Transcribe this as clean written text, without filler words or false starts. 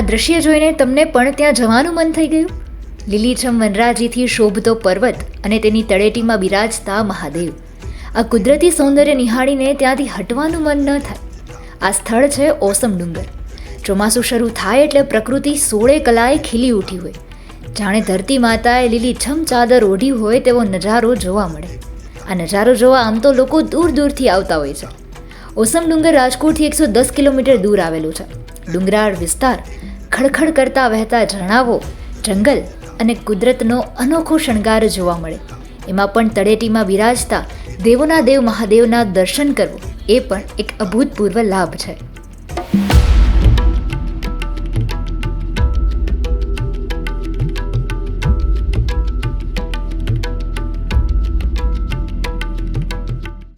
દ્રશ્ય જોઈને તમને પણ ત્યાં જવાનું મન થઈ ગયું? લીલીછમ વનરાજીથી શોભતો પર્વત અને તેની તળેટીમાં બિરાજતા મહાદેવ. આ કુદરતી સૌંદર્ય નિહાળીને ત્યાંથી હટવાનું મન ન થાય. આ સ્થળ છે ઓસમ ડુંગર. ચોમાસું શરૂ થાય એટલે પ્રકૃતિ સોળે કલાએ ખીલી ઉઠી હોય, જાણે ધરતી માતાએ લીલીછમ ચાદર ઓઢી હોય તેવો નજારો જોવા મળે. આ નજારો જોવા આમ તો લોકો દૂર દૂરથી આવતા હોય છે. ઓસમ ડુંગર રાજકોટથી 110 કિલોમીટર દૂર આવેલું છે. ડુંગરાળ વિસ્તાર, ખડખડ કરતા વહેતા ઝરણાઓ, જંગલ અને કુદરતનો અનોખો શણગાર જોવા મળે. એમાં પણ તળેટીમાં બિરાજતા દેવોના દેવ મહાદેવના દર્શન કરવું એ પણ એક અભૂતપૂર્વ લાભ છે.